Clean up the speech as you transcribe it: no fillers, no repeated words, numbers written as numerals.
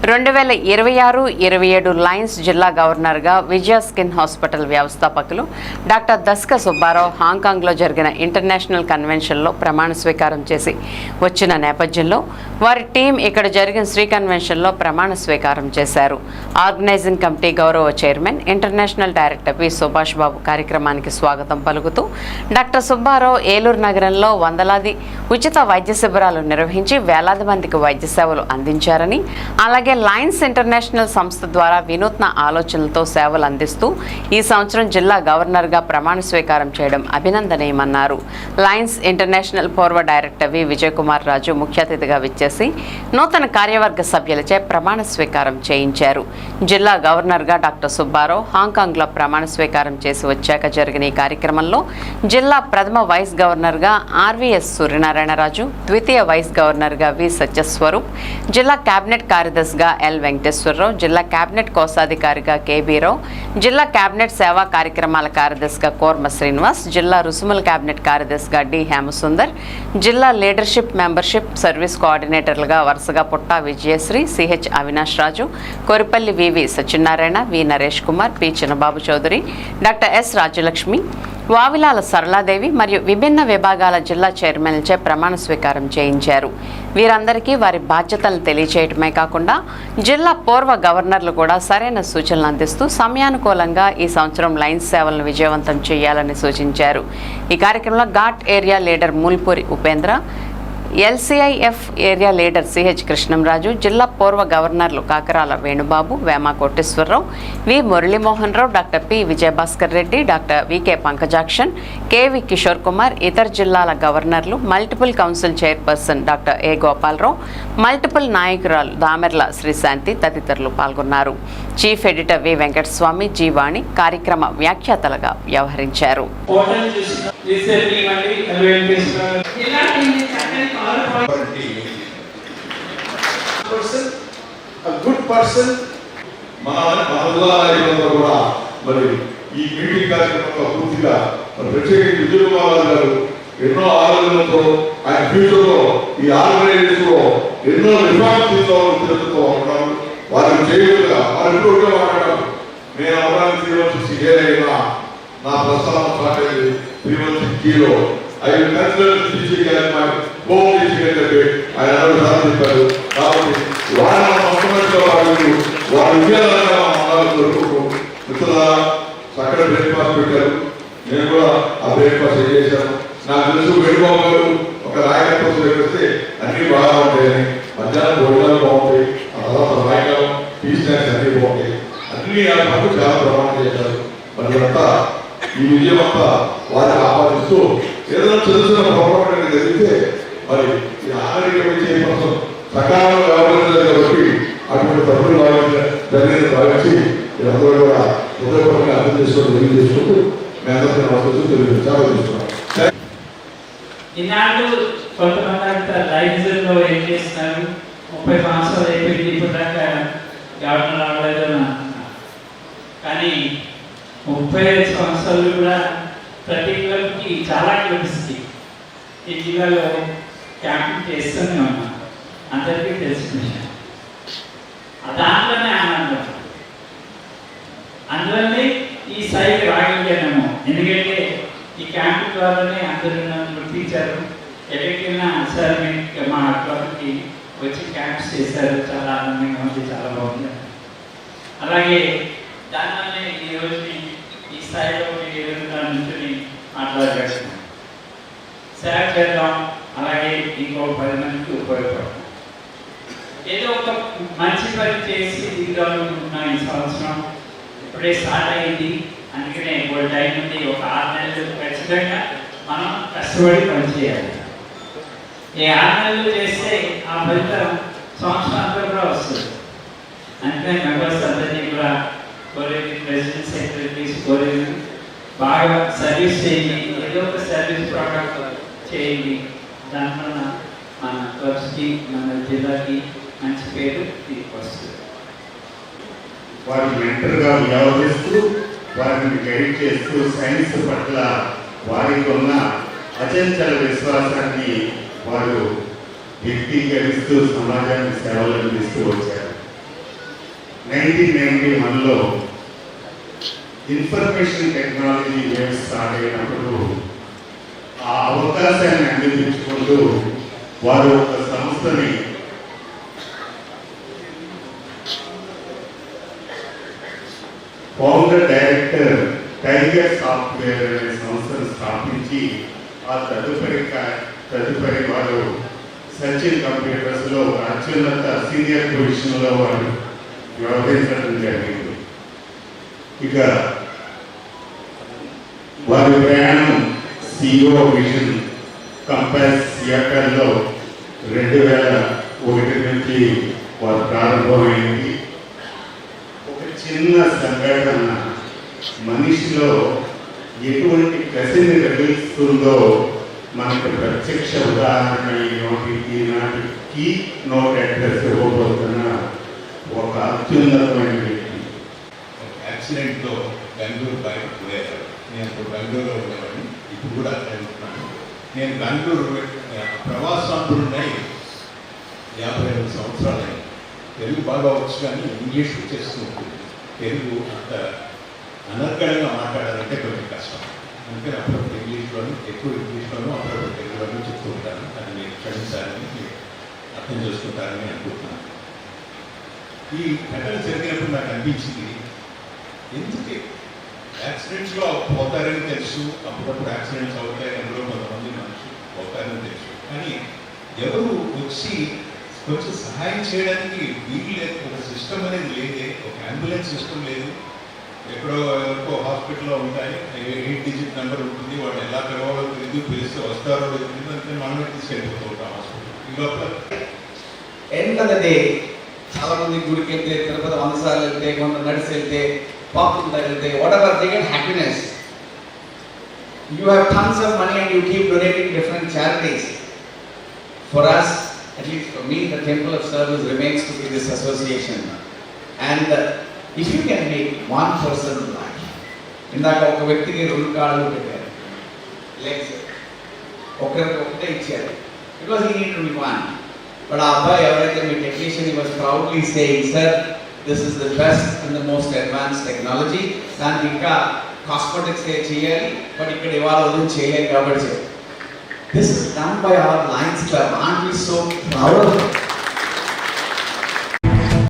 2026-27 Lions జిల్లా గవర్నర్గా విజయ skin hospital వ్యవస్థాపకులు డాక్టర్ దస్క సుబ్బారావు హాంకాంగ్లో జరిగిన ఇంటర్నేషనల్ కన్వెన్షన్లో ప్రమాణ స్వీకారం చేసి వచ్చిన నేపథ్యంలో వారి టీం ఇక్కడ జరిగిన శ్రీ కన్వెన్షన్లో ప్రమాణ స్వీకారం చేశారు. ఆర్గనైజింగ్ కమిటీ గౌరవ చైర్మన్ ఇంటర్నేషనల్ డైరెక్టర్ వి సుభాష్ బాబు కార్యక్రమానికి స్వాగతం పలుకుతూ డాక్టర్ సుబ్బారావు ఏలూరు నగరంలో వందలాది ఉచిత వైద్య శిబిరాలు నిర్వహించి వేలాది మందికి వైద్య సేవలు అందించారని, అలాగే లయన్స్ ఇంటర్నేషనల్ సంస్థ ద్వారా వినూత్న ఆలోచనలతో సేవలు అందిస్తూ ఈ సంవత్సరం జిల్లా గవర్నర్గా ప్రమాణ స్వీకారం చేయడం అభినందనీయమన్నారు. లయన్స్ ఇంటర్నేషనల్ పూర్వ డైరెక్టర్ వి విజయకుమార్ రాజు ముఖ్య అతిథిగా విచ్చేసి నూతన కార్యవర్గ సభ్యులచే ప్రమాణ స్వీకారం చేయించారు. జిల్లా గవర్నర్గా డాక్టర్ సుబ్బారావు హాంకాంగ్లో ప్రమాణ స్వీకారం చేసి వచ్చాక జరిగిన ఈ కార్యక్రమంలో జిల్లా ప్రథమ వైస్ గవర్నర్గా ఆర్వీఎస్ సూర్యనారాయణరాజు, ద్వితీయ వైస్ గవర్నర్గా వి సత్యస్వరూప్, జిల్లా కేబినెట్ కార్యదర్శిగా ఎల్ వెంకటేశ్వరరావు, జిల్లా కేబినెట్ కోశాధికారిగా కేబీరావు, జిల్లా కేబినెట్ సేవా కార్యక్రమాల కార్యదర్శిగా కోర్మ శ్రీనివాస్, జిల్లా రుసుముల కేబినెట్ కార్యదర్శిగా డి హేమసుందర్, జిల్లా లీడర్షిప్ మెంబర్షిప్ సర్వీస్ కోఆర్డినేటర్లుగా వరుసగా పుట్టా విజయశ్రీ, సిహెచ్ అవినాష్ రాజు, కోరిపల్లి వివి సత్యనారాయణ, వి నరేష్ కుమార్, పి చిన్నబాబు చౌదరి, డాక్టర్ ఎస్ రాజ్యలక్ష్మి, వావిలాల సరళాదేవి మరియు విభిన్న విభాగాల జిల్లా చైర్మన్లచే ప్రమాణ స్వీకారం చేయించారు. వీరందరికీ వారి బాధ్యతలను తెలియచేయటమే కాకుండా జిల్లా పూర్వ గవర్నర్లు కూడా సరైన సూచనలు అందిస్తూ సమయానుకూలంగా ఈ సంవత్సరం లయన్స్ సేవలను విజయవంతం చేయాలని సూచించారు. ఈ కార్యక్రమంలో Ghat area leader Mulpuri Upendra, LCIF area leader CH Krishnamraju, జిల్లా పూర్వ గవర్నర్లు Kakarala Venubabu, Vema Koteswararao, V Muralimohan Rao, doctor P Vijayabhaskar Reddy, doctor VK Pankajakshan, KV Kishore Kumar, ఇతర జిల్లాల గవర్నర్లు, multiple council chairperson doctor A Gopalarao, multiple నాయకురాలు దామెర్ల శ్రీశాంతి తదితరులు పాల్గొన్నారు. Chief editor V Venkataswamy, Jeevani కార్యక్రమ వ్యాఖ్యాతలుగా వ్యవహరించారు. మరి ఈ మీటింగ్ కార్యక్రమంలో పూర్తిగా ప్రత్యేకించి విజయకుమార్ గారు ఎన్నో ఆలోచనలతో ఆయన ఫ్యూచర్ లో ఈ ఆర్గనైజేషన్ లో ఎన్నో రిఫార్మ్స్ తీసుకోవాలతో ఉన్నారు. వారికి చేయగా వారు ఎప్పుడు మాట్లాడారు. నేను అమరావతి 316 అయినా నా ప్రస్థానం స్టార్ట్ అయింది 316లో. ఆయన ఆయన చెప్పారు. కాబట్టి వారి మిత్రుల చక్కటి బ్రేక్ఫాస్ట్ పెట్టారు. నేను కూడా ఆ బ్రేక్ఫాస్ట్ చేశాను. నాకు తెలుసు వేణుబాబు గారు ఒక నాయకత్వం స్వీకరిస్తే అన్ని బాగా ఉంటాయని, మధ్యాహ్నం భోజనాలు బాగుంటాయి, ఆ తర్వాత సాయంకాలం టీ స్నాక్స్ అన్ని బాగుంటాయి, అన్ని ఆ పనులు చాలా ప్రమాణం చేశారు. మరి అంతా ఈ విజయం అంతా వారిని ఆపాదిస్తూ ఏదైనా చిన్న చిన్న పొరపాటు జరిగితే మరి ఈ ఆరోగ్యం కోసం సకాలంలో వ్యవహరించాలి. కాబట్టి అటువంటి తప్పులు జరిగిన భావించి అందరూ కూడా హృదయపూర్వకంగా అర్థం చేసుకోవడం తెలియజేసుకుంటూ మీ అందరికీ నమస్కారం తెలియజేస్తున్నాం. ఈనాడు కొంతమంది అంతా లైబ్రరీలో ఏం చేస్తున్నారు, 30 సంవత్సరాలు అయిపోయింది, ఇప్పుడు దాకా గవర్నర్ రావలేదు. కానీ 35 సంవత్సరాలు కూడా ప్రతి క్లబ్కి చాలా క్లబ్స్కి ఈ జిల్లాలో క్యాంపింగ్ చేస్తూనే ఉన్నాం. అందరికీ తెలిసిన విషయం. దాంట్లోనే ఆనందం, అందువల్లే ఈ స్థాయికి రాగలిగాము. ఎందుకంటే ఈ క్యాంపింగ్ ద్వారానే అందరూ నన్ను గుర్తించారు. ఎక్కడికైనా సార్ మీకు మా క్లబ్కి వచ్చి క్యాంప్స్ చేశారు, చాలా ఆనందంగా ఉంది, చాలా బాగుంది. అలాగే దానివల్లే ఈరోజు ఈ స్థాయిలో నుంచి మాట్లాడారు. సేవ చేద్దాం, అలాగే ఇంకో 10 మందికి ఉపయోగపడతాం. ఏదో ఒక మంచి పని చేసి దిగుదామనుకుంటున్నాం. ఈ సంవత్సరం ఇప్పుడే స్టార్ట్ అయింది, అందుకనే ఇప్పుడు టైం ఉంది. ఒక 6 నెలలు ఖచ్చితంగా మనం కష్టపడి పనిచేయాలి. ఈ 6 నెలలు చేస్తే ఆ ఫలితం సంవత్సరం అంతా కూడా వస్తుంది. అందుకని మెంబర్స్ అందరినీ కూడా కోరేది, ప్రెసిడెంట్ సెక్రటరీస్ కోరేది, బాగా సర్వీస్ చేయండి, ఏదో ఒక సర్వీస్ ప్రోడక్ట్ చేయండి. దానివల్ల మన క్లబ్స్కి, మన జిల్లాకి మంచి పేరు తీసుకొస్తుంది. వారిని మెంటర్గా వ్యవహరిస్తూ, వారిని గైడ్ చేస్తూ, సైన్స్ పట్ల వారికి ఉన్న అచంచల విశ్వాసాన్ని వారు వ్యక్తీకరిస్తూ సమాజానికి సేవలు అందిస్తూ వచ్చారు. 1991లో ఇన్ఫర్మేషన్ టెక్నాలజీ వేవ్ స్టార్ట్ అయినప్పుడు ఆ అవకాశాన్ని అందించుకుంటూ వారు ఒక సంస్థని ఫౌండర్ డైరెక్టర్ టైగర్ సాఫ్ట్వేర్ అనే సంస్థను స్థాపించి ఆ తదుపరి వారు సచిన్ కంప్యూటర్స్ లో అత్యున్నత సీనియర్ పొజిషన్ లో వారు వ్యవహరించడం జరిగింది. ఇక వారి ప్రయాణం సిఓ విజన్ కంపాస్ సియాటల్లో 2001 నుంచి వారు ప్రారంభమైంది. ఒక చిన్న సంఘటన మనిషిలో ఎటువంటి కసిని రగిలిస్తుందో మనకు ప్రత్యక్ష ఉదాహరణ ఈనాటి కీ నోట్ అడ్రస్ ఇవ్వబోతున్న ఒక అత్యున్నతమైన వ్యక్తి. యాక్సిడెంట్లో బెంగళూరు బయటకు పోయారు. నేను ఇప్పుడు బెంగళూరులో ఉండేవాడిని, ఇప్పుడు కూడా అక్కడ ఉంటున్నాను. నేను బెంగళూరు ప్రవాసాంధ్రుడినై 52 సంవత్సరాలు. తెలుగు బాగా వచ్చు కానీ ఇంగ్లీష్ వచ్చేస్తూ ఉంటుంది. తెలుగు అంత అనర్గళంగా మాట్లాడాలంటే కొంచెం కష్టం. అందుకని అప్పుడప్పుడు ఇంగ్లీష్లోనూ ఎక్కువ ఇంగ్లీష్లోనూ అప్పుడప్పుడు తెలుగులోనూ చెప్తూ ఉంటాను. అది మీరు క్షమించాలని మీరు అర్థం చేసుకుంటారని అనుకుంటున్నాను. ఈ ఘటన జరిగినప్పుడు నాకు అనిపించింది, ఎందుకు యాక్సిడెంట్స్లో పోతారని తెలుసు, అప్పుడప్పుడు యాక్సిడెంట్స్ అవుతాయి, అందులో కొంతమంది మనుషులు పోతారని తెలుసు, కానీ ఎవరు వచ్చి కొంచెం సహాయం చేయడానికి వీలు లేదు. ఒక సిస్టమ్ అనేది లేదే, ఒక అంబులెన్స్ సిస్టమ్ లేదు. ఎక్కడో ఎవరికో హాస్పిటల్లో ఉంటాయి, 8 డిజిట్ నెంబర్ ఉంటుంది, వాళ్ళు ఎలా పిలవాలో తెలియదు, పిలిస్తే వస్తారో తెలియదు, అంటే మనమే తీసుకెళ్ళిపోతూ ఉంటాం హాస్పిటల్. ఈ లోపల ఎండ్ ఆఫ్ ద డే చాలా మంది గుడికి వెళ్తే, తిరుపతి 100 సార్లు వెళ్తే, కొంత నడిచి వెళ్తే, పాపం వెళ్తే, what ever they get happiness. You have tons of money and you keep donating different charities. For us, at least for me, the temple of service remains to be this association. And if you can make one person's life, ఇందాక ఒక వ్యక్తికి 2 కాళ్ళు పెట్టారు, legs ఒకరికి ఒకటే ఇచ్చారు, because he need to be one. But ఆ అబ్బాయి ఎవరైతే మీ technician, he was proudly saying, sir, this is the best and the most advanced technology. దానికి ఇంకా కాస్మెటిక్స్ చేయాలి, బట్ ఇక్కడ ఇవాళ వదిలి చేయలేం కాబట్టి. This is done by our Lions Club. Aren't we so proud of it?